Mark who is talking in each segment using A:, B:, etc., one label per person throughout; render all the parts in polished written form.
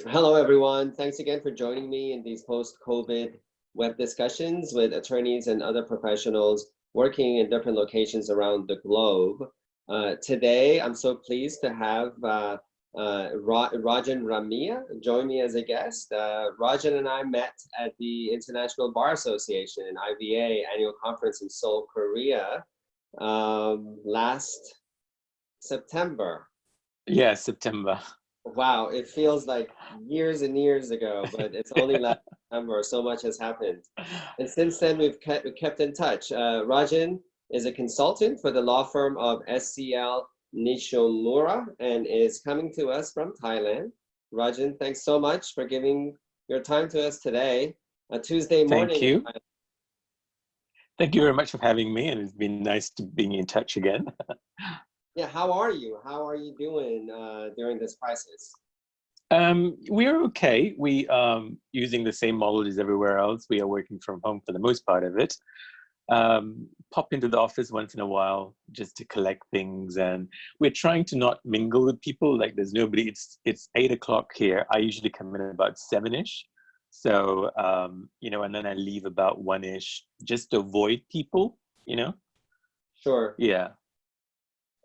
A: Hello, everyone. Thanks again for joining me in these post-COVID web discussions with attorneys and other professionals working in different locations around the globe. Today, I'm so pleased to have Rajan Ramia join me as a guest. Rajan and I met at the International Bar Association and IVA annual conference in Seoul, Korea, last September.
B: Yeah, September.
A: Wow, it feels like years and years ago, but it's only last September. So much has happened. And since then, we kept in touch. Rajan is a consultant for the law firm of SCL Nishimura and is coming to us from Thailand. Rajan, thanks so much for giving your time to us today, a Tuesday
B: Thank
A: morning in
B: you.
A: Thailand.
B: Thank you very much for having me, and it's been nice to being in touch again.
A: Yeah, how are you? How are you doing during this crisis?
B: We're okay. We using the same model as everywhere else. We are working from home for the most part of it. Pop into the office once in a while just to collect things, and we're trying to not mingle with people. Like there's nobody. It's 8 o'clock here. I usually come in about 7ish. So and then I leave about 1ish just to avoid people.
A: Sure.
B: Yeah.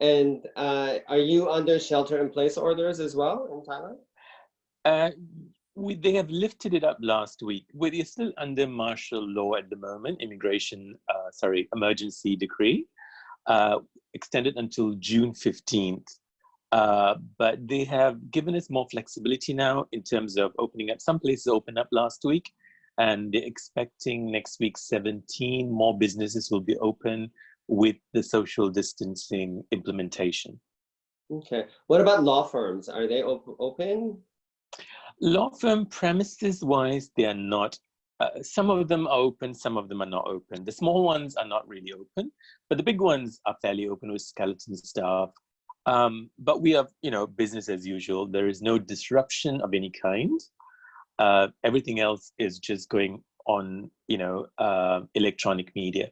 A: And are you under shelter-in-place orders as well in Thailand?
B: Uh, they have lifted it up last week. We're still under martial law at the moment, emergency decree, extended until June 15th. But they have given us more flexibility now in terms of opening up. Some places opened up last week, and they're expecting next week 17 more businesses will be open with the social distancing implementation.
A: Okay. What about law firms? Are they open?
B: Law firm premises wise, they are not. Some of them are open, some of them are not open. The small ones are not really open, but the big ones are fairly open with skeleton staff. But we have, business as usual. There is no disruption of any kind. Everything else is just going on, electronic media.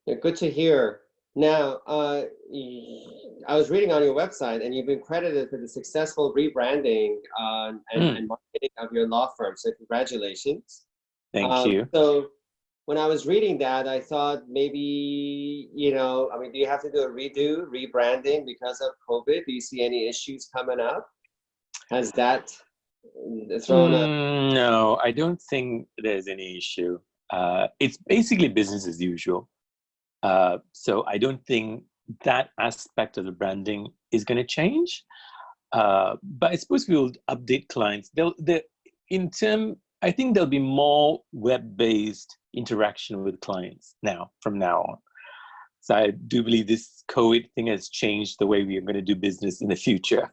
A: Yeah, good to hear. Now, I was reading on your website, and you've been credited for the successful rebranding and marketing of your law firm. So congratulations.
B: Thank you.
A: So when I was reading that, I thought maybe, do you have to do a rebranding because of COVID? Do you see any issues coming up? Has that thrown a...
B: No, I don't think there's any issue. It's basically business as usual. So I don't think that aspect of the branding is going to change. But I suppose we'll update clients. I think there'll be more web-based interaction with clients from now on. So I do believe this COVID thing has changed the way we are going to do business in the future.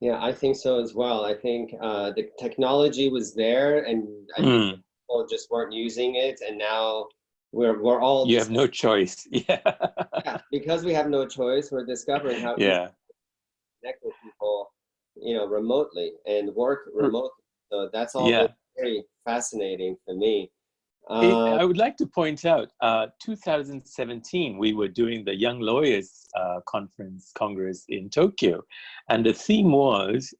A: Yeah, I think so as well. I think the technology was there, and I think people just weren't using it, and now we're all...
B: You have no choice. Yeah.
A: Yeah, because we have no choice, we're discovering how to connect with people, remotely and work remotely. So that's all been very fascinating for me.
B: I would like to point out, 2017, we were doing the Young Lawyers Congress in Tokyo, and the theme was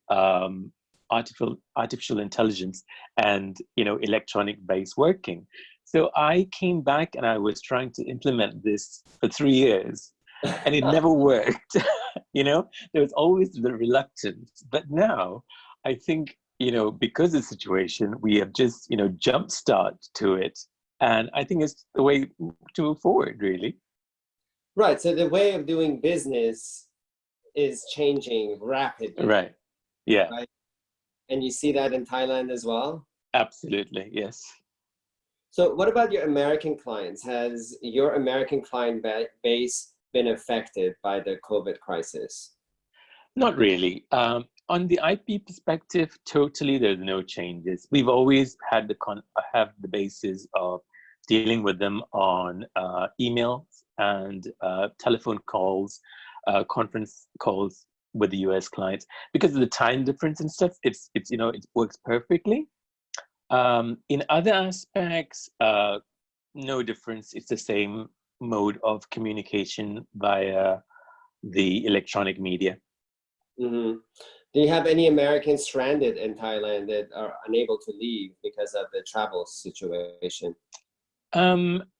B: artificial intelligence and electronic-based working. So I came back and I was trying to implement this for 3 years, and it never worked. There was always the reluctance, but now I think, because of the situation, we have just, jumpstart to it. And I think it's the way to move forward, really.
A: Right. So the way of doing business is changing rapidly.
B: Right. Yeah.
A: Right? And you see that in Thailand as well?
B: Absolutely. Yes.
A: So what about your American clients? Has your American client base been affected by the COVID crisis?
B: Not really. On the IP perspective, totally, there's no changes. We've always had have the basis of dealing with them on emails and telephone calls, conference calls with the US clients. Because of the time difference and stuff, it works perfectly. In other aspects, no difference. It's the same mode of communication via the electronic media.
A: Mm-hmm. Do you have any Americans stranded in Thailand that are unable to leave because of the travel situation?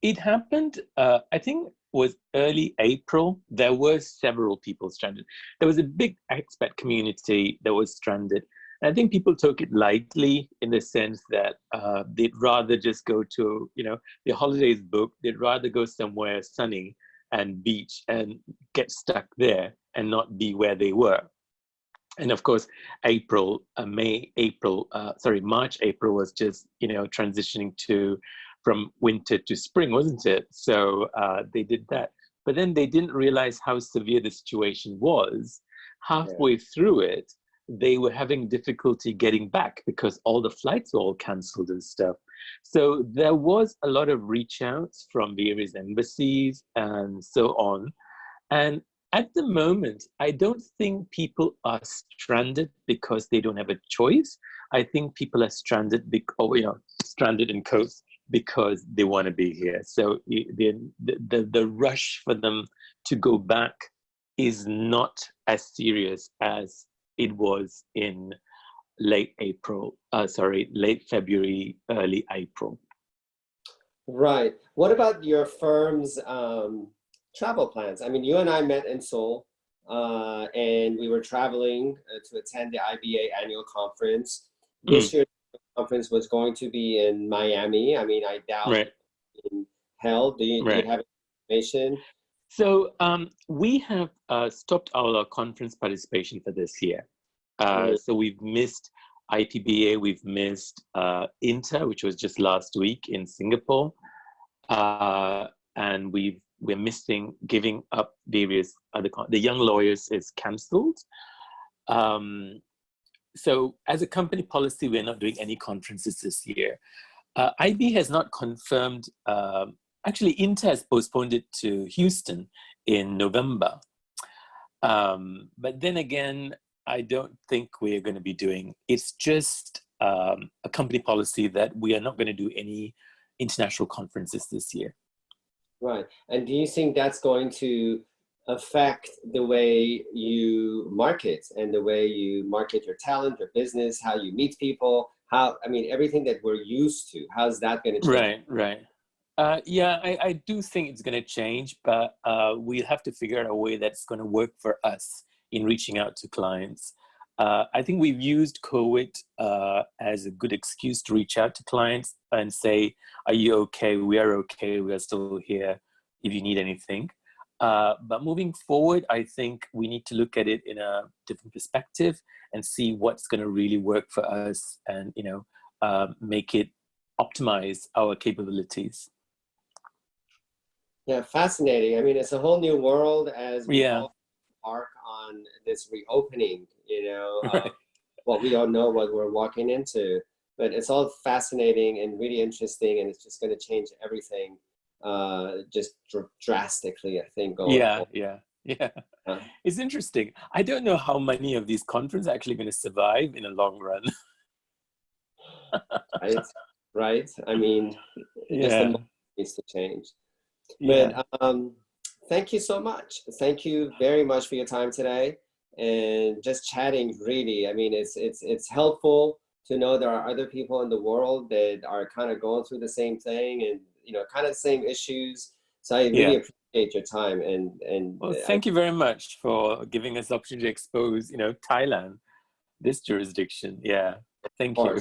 B: It happened, I think was early April. There were several people stranded. There was a big expat community that was stranded. And I think people took it lightly in the sense that they'd rather just go to, their holidays booked. They'd rather go somewhere sunny and beach and get stuck there and not be where they were. And of course, March, April was just, transitioning from winter to spring, wasn't it? So they did that. But then they didn't realize how severe the situation was. Halfway through it, they were having difficulty getting back because all the flights were all canceled and stuff. So there was a lot of reach outs from various embassies and so on. And at the moment, I don't think people are stranded because they don't have a choice. I think people are stranded stranded in coast because they want to be here. So the rush for them to go back is not as serious as it was in late February, early April.
A: Right. What about your firm's travel plans? I mean, you and I met in Seoul, and we were traveling to attend the IBA annual conference. This year's conference was going to be in Miami. I mean, I doubt it's being held. Do you have information?
B: So we have stopped our conference participation for this year. So we've missed IPBA, we've missed Inter, which was just last week in Singapore, and we're missing giving up various other. The Young Lawyers is cancelled. So as a company policy, we're not doing any conferences this year. IB has not confirmed. Actually, Inter has postponed it to Houston in November. But then again, I don't think we're going to be doing. It's just a company policy that we are not going to do any international conferences this year.
A: Right. And do you think that's going to affect the way you market and the way you market your talent, your business, how you meet people, everything that we're used to? How's that going to change?
B: Right. Yeah, I do think it's going to change, but we'll have to figure out a way that's going to work for us in reaching out to clients. I think we've used COVID as a good excuse to reach out to clients and say, are you okay? We are okay. We are still here if you need anything. But moving forward, I think we need to look at it in a different perspective and see what's going to really work for us and, make it optimize our capabilities.
A: Yeah, fascinating. I mean, it's a whole new world as we all embark on this reopening,
B: Right.
A: Well, we don't know what we're walking into, but it's all fascinating and really interesting, and it's just going to change everything just drastically, I think.
B: Yeah. It's interesting. I don't know how many of these conferences are actually going to survive in the long run.
A: Right. I mean, just the moment needs to change. But thank you so much. Thank you very much for your time today and just chatting. Really, I mean, it's helpful to know there are other people in the world that are kind of going through the same thing and kind of the same issues. So I really appreciate your time and
B: well, thank you very much for giving us the opportunity to expose Thailand, this jurisdiction. Yeah, thank you.